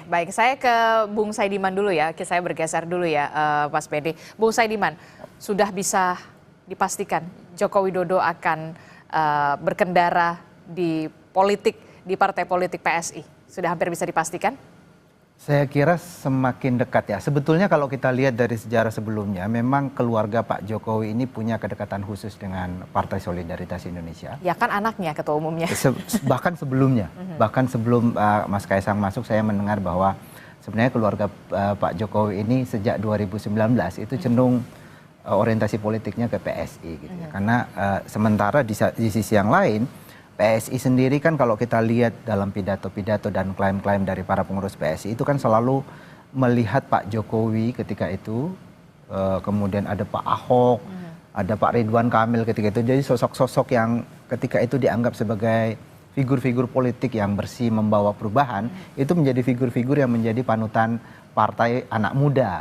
baik. Saya ke Bung Saidiman dulu ya. Saya bergeser dulu ya, Mas Pede. Bung Saidiman, sudah bisa dipastikan Joko Widodo akan berkendara di politik, di partai politik PSI? Sudah hampir bisa dipastikan? Saya kira semakin dekat ya. Sebetulnya kalau kita lihat dari sejarah sebelumnya, memang keluarga Pak Jokowi ini punya kedekatan khusus dengan Partai Solidaritas Indonesia. Ya kan anaknya ketua umumnya. Bahkan sebelumnya, bahkan sebelum Mas Kaisang masuk, saya mendengar bahwa sebenarnya keluarga Pak Jokowi ini sejak 2019 itu cenderung orientasi politiknya ke PSI gitu ya. Karena sementara di sisi yang lain, PSI sendiri kan kalau kita lihat dalam pidato-pidato dan klaim-klaim dari para pengurus PSI itu kan selalu melihat Pak Jokowi ketika itu, kemudian ada Pak Ahok, ada Pak Ridwan Kamil ketika itu. Jadi sosok-sosok yang ketika itu dianggap sebagai figur-figur politik yang bersih membawa perubahan, itu menjadi figur-figur yang menjadi panutan partai anak muda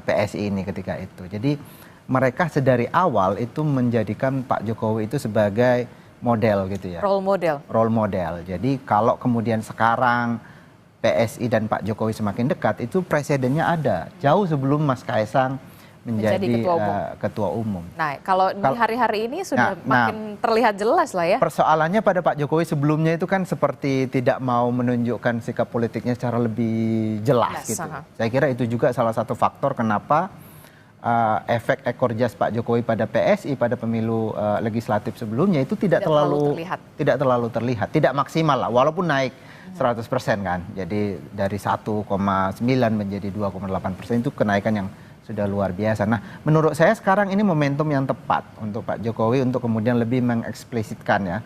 PSI ini ketika itu. Jadi mereka sedari awal itu menjadikan Pak Jokowi itu sebagai model gitu ya. Role model. Jadi kalau kemudian sekarang PSI dan Pak Jokowi semakin dekat, itu presidennya ada. Jauh sebelum Mas Kaisang menjadi ketua umum. Nah, kalau di hari-hari ini sudah makin terlihat jelas lah ya. Persoalannya pada Pak Jokowi sebelumnya itu kan seperti tidak mau menunjukkan sikap politiknya secara lebih jelas gitu. Saya kira itu juga salah satu faktor kenapa efek ekor jas Pak Jokowi pada PSI pada pemilu legislatif sebelumnya itu tidak terlalu terlihat, tidak maksimal lah, walaupun naik 100% kan. Jadi dari 1,9 menjadi 2,8% itu kenaikan yang sudah luar biasa. Nah, menurut saya sekarang ini momentum yang tepat untuk Pak Jokowi untuk kemudian lebih mengeksplisitkan ya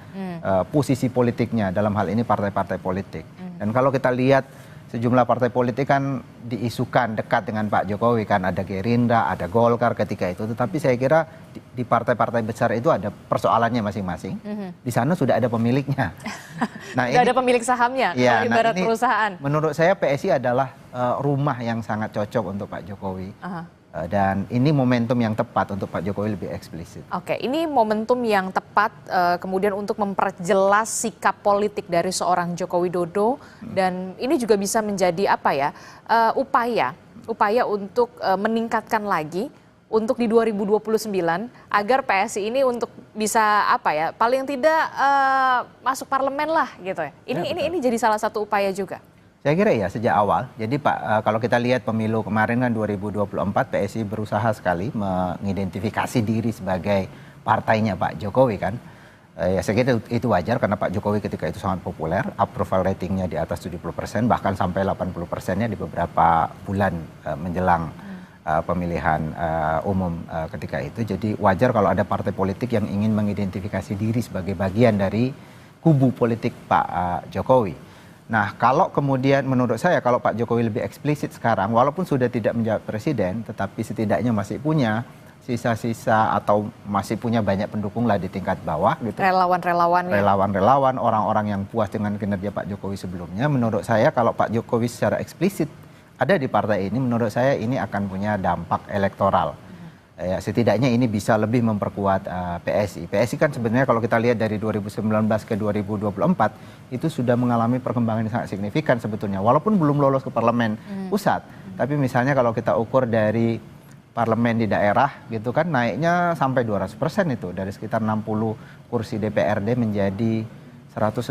posisi politiknya dalam hal ini partai-partai politik. Dan kalau kita lihat sejumlah partai politik kan diisukan dekat dengan Pak Jokowi kan, ada Gerindra, ada Golkar ketika itu. Tetapi saya kira di partai-partai besar itu ada persoalannya masing-masing. Di sana sudah ada pemiliknya. Nah, sudah ada pemilik sahamnya, ya, ibarat perusahaan. Menurut saya PSI adalah rumah yang sangat cocok untuk Pak Jokowi. Dan ini momentum yang tepat untuk Pak Jokowi lebih eksplisit. Oke, ini momentum yang tepat kemudian untuk memperjelas sikap politik dari seorang Joko Widodo dan ini juga bisa menjadi apa ya, upaya untuk meningkatkan lagi untuk di 2029 agar PSI ini untuk bisa apa ya, paling tidak masuk parlemen lah gitu ya. Ini jadi salah satu upaya juga. Saya kira ya sejak awal. Jadi Pak, kalau kita lihat pemilu kemarin kan 2024 PSI berusaha sekali mengidentifikasi diri sebagai partainya Pak Jokowi kan. Ya saya kira itu wajar karena Pak Jokowi ketika itu sangat populer, approval ratingnya di atas 70%, bahkan sampai 80%-nya di beberapa bulan menjelang pemilihan umum ketika itu. Jadi wajar kalau ada partai politik yang ingin mengidentifikasi diri sebagai bagian dari kubu politik Pak Jokowi. Nah, kalau kemudian menurut saya kalau Pak Jokowi lebih eksplisit sekarang, walaupun sudah tidak menjadi presiden, tetapi setidaknya masih punya sisa-sisa atau masih punya banyak pendukung lah di tingkat bawah gitu. Relawan-relawan, orang-orang yang puas dengan kinerja Pak Jokowi sebelumnya. Menurut saya kalau Pak Jokowi secara eksplisit ada di partai ini, menurut saya ini akan punya dampak elektoral. Ya, setidaknya ini bisa lebih memperkuat PSI. PSI kan sebenarnya kalau kita lihat dari 2019 ke 2024 itu sudah mengalami perkembangan yang sangat signifikan sebetulnya. Walaupun belum lolos ke parlemen pusat, tapi misalnya kalau kita ukur dari parlemen di daerah gitu kan naiknya sampai 200% itu, dari sekitar 60 kursi DPRD menjadi 180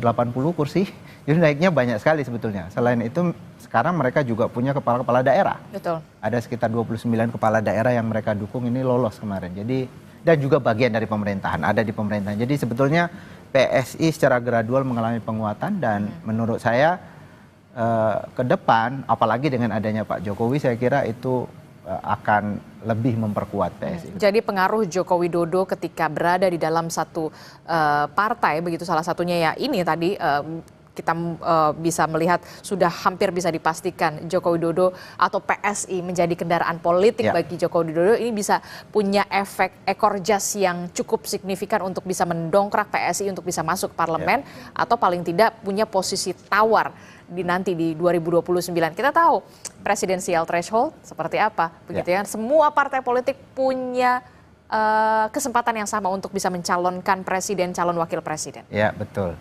kursi. Jadi naiknya banyak sekali sebetulnya. Selain itu sekarang mereka juga punya kepala-kepala daerah. Betul. Ada sekitar 29 kepala daerah yang mereka dukung ini lolos kemarin. Jadi dan juga bagian dari pemerintahan, ada di pemerintahan. Jadi sebetulnya PSI secara gradual mengalami penguatan dan menurut saya ke depan apalagi dengan adanya Pak Jokowi saya kira itu akan lebih memperkuat PSI. Jadi pengaruh Joko Widodo ketika berada di dalam satu partai begitu, salah satunya ya ini tadi kita bisa melihat sudah hampir bisa dipastikan Joko Widodo atau PSI menjadi kendaraan politik bagi Joko Widodo, ini bisa punya efek ekor jas yang cukup signifikan untuk bisa mendongkrak PSI untuk bisa masuk parlemen atau paling tidak punya posisi tawar nanti di 2029. Kita tahu presidensial threshold seperti apa, begitu ya. Semua partai politik punya kesempatan yang sama untuk bisa mencalonkan presiden, calon wakil presiden. Ya, betul.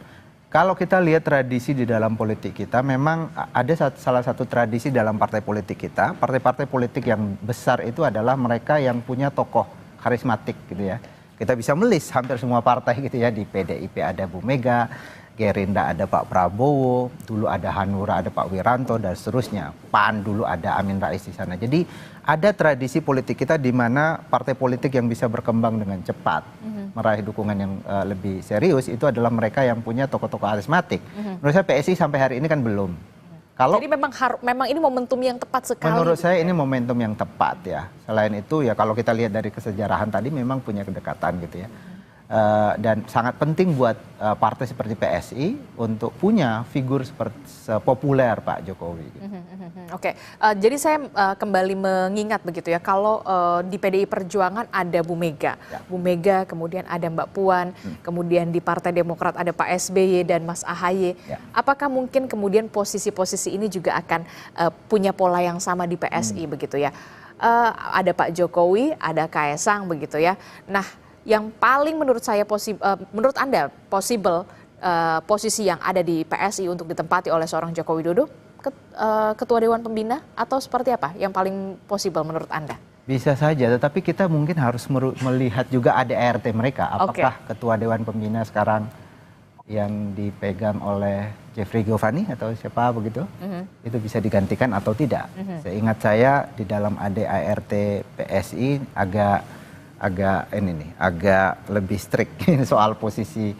Kalau kita lihat tradisi di dalam politik kita, memang ada salah satu tradisi dalam partai politik kita. Partai-partai politik yang besar itu adalah mereka yang punya tokoh karismatik gitu ya. Kita bisa melis hampir semua partai gitu ya. Di PDIP ada Bu Mega, Gerindra ada Pak Prabowo, dulu ada Hanura, ada Pak Wiranto, dan seterusnya. PAN dulu ada Amin Rais di sana. Jadi ada tradisi politik kita di mana partai politik yang bisa berkembang dengan cepat, meraih dukungan yang lebih serius, itu adalah mereka yang punya tokoh-tokoh karismatik. Menurut saya PSI sampai hari ini kan belum. Jadi memang ini momentum yang tepat sekali. Menurut saya ini momentum yang tepat ya. Selain itu ya kalau kita lihat dari kesejarahan tadi memang punya kedekatan gitu ya. Dan sangat penting buat partai seperti PSI untuk punya figur seperti populer Pak Jokowi. Oke, jadi saya kembali mengingat begitu ya, kalau di PDI Perjuangan ada Bu Mega, Bu Mega, kemudian ada Mbak Puan, kemudian di Partai Demokrat ada Pak SBY dan Mas AHY. Apakah mungkin kemudian posisi-posisi ini juga akan punya pola yang sama di PSI begitu ya? Ada Pak Jokowi, ada Kaesang begitu ya. Nah, yang paling menurut saya menurut Anda possible posisi yang ada di PSI untuk ditempati oleh seorang Joko Widodo, Ketua Dewan Pembina, atau seperti apa yang paling possible menurut Anda? Bisa saja, tetapi kita mungkin harus melihat juga ADART mereka. Apakah Ketua Dewan Pembina sekarang yang dipegang oleh Jeffrey Giovanni atau siapa begitu, itu bisa digantikan atau tidak? Seingat saya di dalam ADART PSI agak lebih strict soal posisi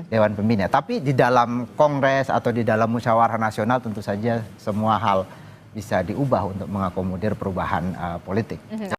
Dewan Pembina. Tapi di dalam Kongres atau di dalam musyawarah nasional tentu saja semua hal bisa diubah untuk mengakomodir perubahan politik.